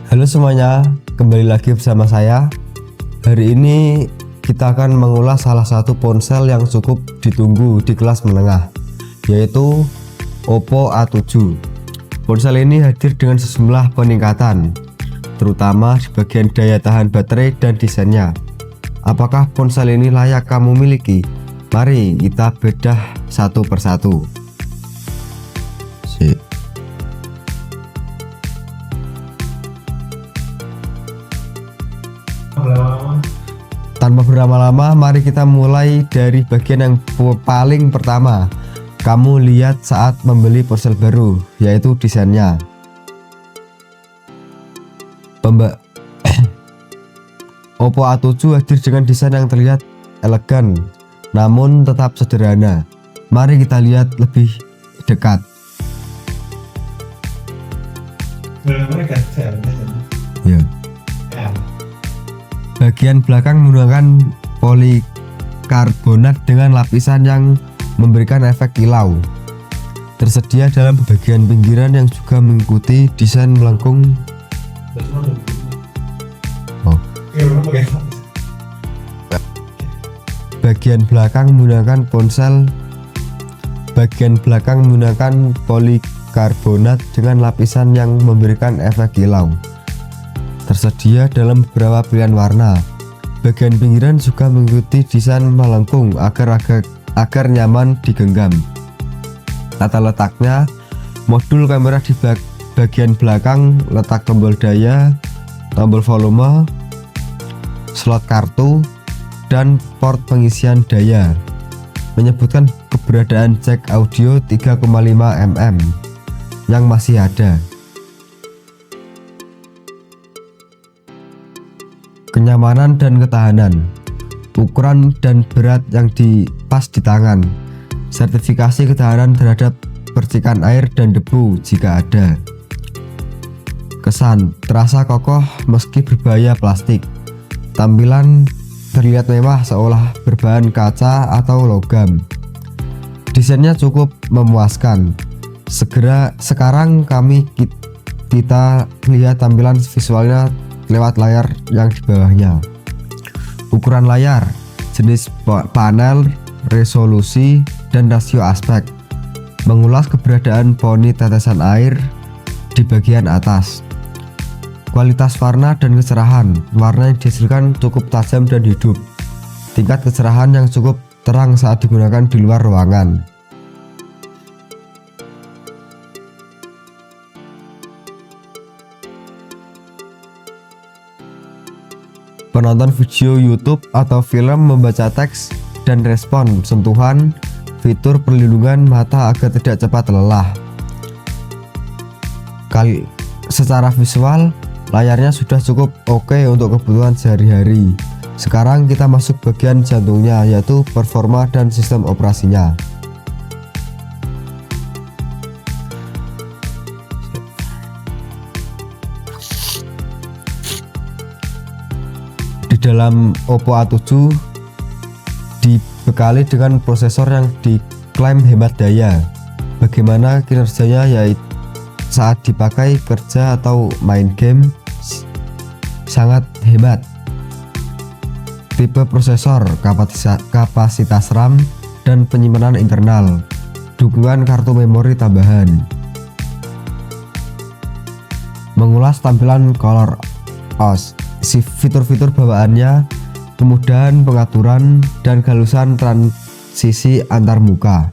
Halo semuanya, kembali lagi bersama saya. Hari ini kita akan mengulas salah satu ponsel yang cukup ditunggu di kelas menengah, yaitu Oppo A7. Ponsel ini hadir dengan sejumlah peningkatan, terutama di bagian daya tahan baterai dan desainnya. Apakah ponsel ini layak kamu miliki? Mari kita bedah satu persatu. Tanpa berlama-lama, mari kita mulai dari bagian yang paling pertama. Kamu lihat saat membeli ponsel baru, yaitu desainnya. Oppo A7 hadir dengan desain yang terlihat elegan, namun tetap sederhana. Mari kita lihat lebih dekat. Ya. Bagian belakang menggunakan polikarbonat dengan lapisan yang memberikan efek kilau. Tersedia dalam bagian pinggiran yang juga mengikuti desain melengkung. Bagian belakang menggunakan polikarbonat dengan lapisan yang memberikan efek kilau. Tersedia dalam beberapa pilihan warna. Bagian pinggiran juga mengikuti desain melengkung agar nyaman digenggam. Tata letaknya, modul kamera di bagian belakang, letak tombol daya, tombol volume, slot kartu, dan port pengisian daya. Menyebutkan keberadaan jack audio 3,5 mm yang masih ada. Kenyamanan dan ketahanan, ukuran dan berat yang pas di tangan, sertifikasi ketahanan terhadap percikan air dan debu jika ada. Kesan, terasa kokoh meski berbahaya plastik. Tampilan terlihat mewah seolah berbahan kaca atau logam. Desainnya cukup memuaskan. Sekarang kita lihat tampilan visualnya lewat layar yang di bawahnya. Ukuran layar, jenis panel, resolusi, dan rasio aspek. Mengulas keberadaan poni tetesan air di bagian atas. Kualitas warna dan kecerahan. Warna yang dihasilkan cukup tajam dan hidup. Tingkat kecerahan yang cukup terang saat digunakan di luar ruangan. Penonton video YouTube atau film membaca teks dan respon sentuhan, fitur perlindungan mata agar tidak cepat lelah. Secara visual, layarnya sudah cukup oke untuk kebutuhan sehari-hari. Sekarang kita masuk bagian jantungnya, yaitu performa dan sistem operasinya. Di dalam Oppo A7 dibekali dengan prosesor yang diklaim hemat daya. Bagaimana kinerjanya? Yaitu saat dipakai kerja atau main game sangat hemat. Tipe prosesor, kapasitas RAM, dan penyimpanan internal. Dukungan kartu memori tambahan. Mengulas tampilan color OS. Fitur-fitur bawaannya, kemudahan pengaturan, dan kehalusan transisi antar muka.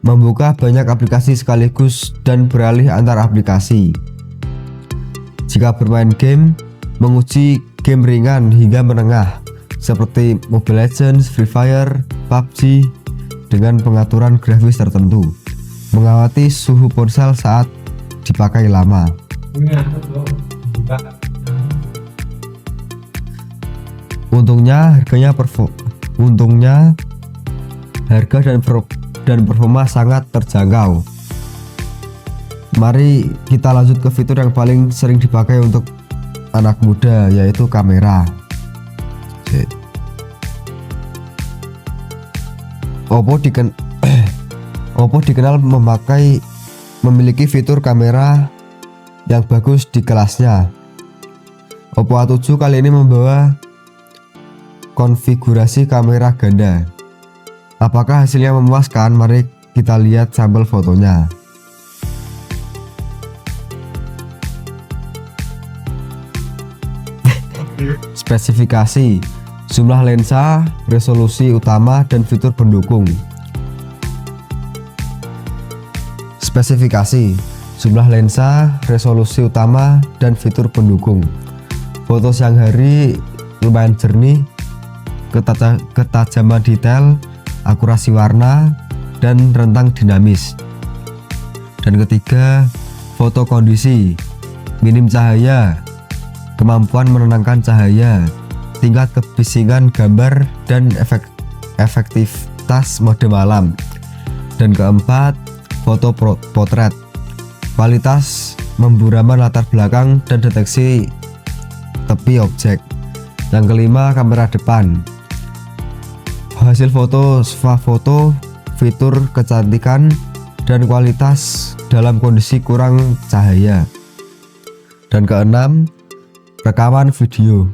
Membuka banyak aplikasi sekaligus dan beralih antar aplikasi. Jika bermain game, menguji game ringan hingga menengah seperti Mobile Legends, Free Fire, PUBG dengan pengaturan grafis tertentu. Mengawati suhu ponsel saat dipakai lama. Untungnya harga dan performa sangat terjangkau. Mari kita lanjut ke fitur yang paling sering dipakai untuk anak muda, yaitu kamera. Oppo dikenal memakai memiliki fitur kamera yang bagus di kelasnya. Oppo A7 kali ini membawa konfigurasi kamera ganda. Apakah hasilnya memuaskan? Mari kita lihat sampel fotonya. Spesifikasi: jumlah lensa, resolusi utama, dan fitur pendukung. Spesifikasi: jumlah lensa, resolusi utama, dan fitur pendukung. Foto siang hari lumayan jernih, ketajaman detail, akurasi warna, dan rentang dinamis. Dan ketiga, foto kondisi, minim cahaya, kemampuan menenangkan cahaya, tingkat kebisingan gambar, dan efektivitas mode malam. Dan keempat, foto potret, kualitas memburaman latar belakang dan deteksi tepi objek. Yang kelima, kamera depan, hasil foto swafoto, fitur kecantikan, dan kualitas dalam kondisi kurang cahaya. Dan keenam, rekaman video,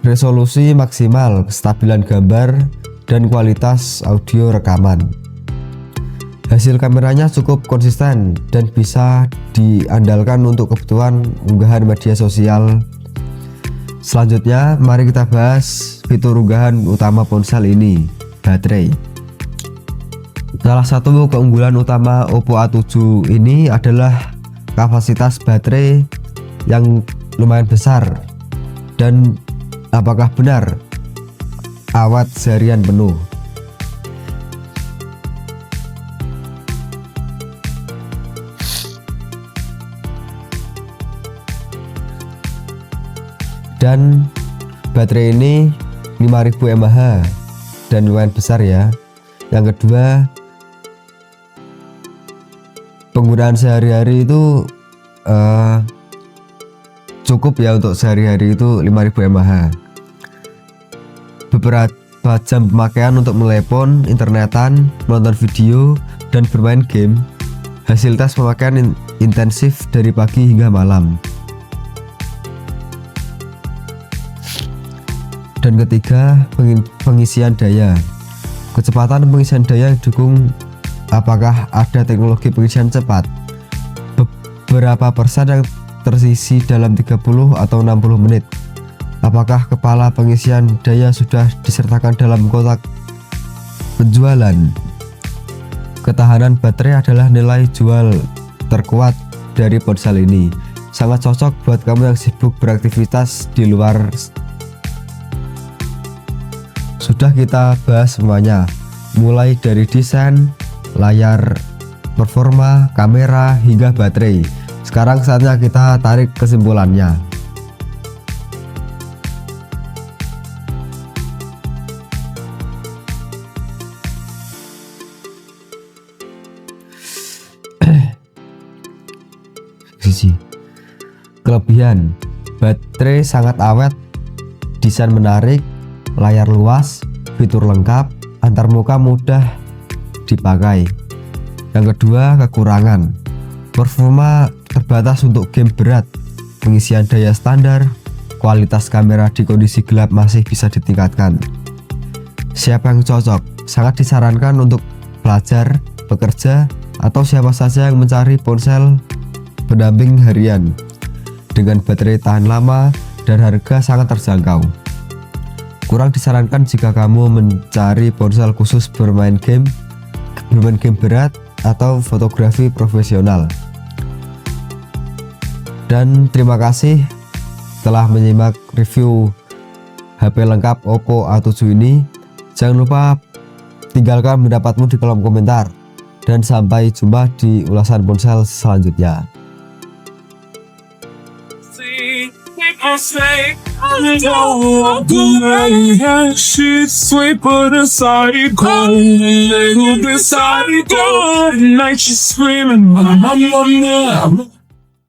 resolusi maksimal, kestabilan gambar, dan kualitas audio rekaman. Hasil kameranya cukup konsisten dan bisa diandalkan untuk kebutuhan unggahan media sosial. Selanjutnya, mari kita bahas fitur unggahan utama ponsel ini, baterai. Salah satu keunggulan utama Oppo A7 ini adalah kapasitas baterai yang lumayan besar. Dan apakah benar awet seharian penuh? Dan baterai ini 5000 mAh dan lumayan besar ya. Yang kedua, penggunaan sehari-hari itu cukup ya, untuk sehari-hari itu 5000 mAh. Beberapa jam pemakaian untuk menelepon, internetan, menonton video, dan bermain game. Hasil tes pemakaian intensif dari pagi hingga malam. Dan ketiga, pengisian daya. Kecepatan pengisian daya didukung. Apakah ada teknologi pengisian cepat? Beberapa persen yang terisi dalam 30 atau 60 menit. Apakah kepala pengisian daya sudah disertakan dalam kotak penjualan? Ketahanan baterai adalah nilai jual terkuat dari ponsel ini. Sangat cocok buat kamu yang sibuk beraktivitas di luar. Sudah kita bahas semuanya, mulai dari desain, layar, performa, kamera, hingga baterai. Sekarang saatnya kita tarik kesimpulannya. Kelebihan: baterai sangat awet, desain menarik, layar luas, fitur lengkap, antarmuka mudah dipakai. Yang kedua, kekurangan: performa terbatas untuk game berat, pengisian daya standar, kualitas kamera di kondisi gelap masih bisa ditingkatkan. Siapa yang cocok? Sangat disarankan untuk pelajar, pekerja, atau siapa saja yang mencari ponsel pendamping harian dengan baterai tahan lama dan harga sangat terjangkau. Kurang disarankan jika kamu mencari ponsel khusus bermain game berat, atau fotografi profesional. Dan terima kasih telah menyimak review HP lengkap Oppo A7 ini. Jangan lupa tinggalkan pendapatmu di kolom komentar. Dan sampai jumpa di ulasan ponsel selanjutnya. I say I don't do that shit sweet but inside cold, little bit side cold. Night she's screaming, mama, mama.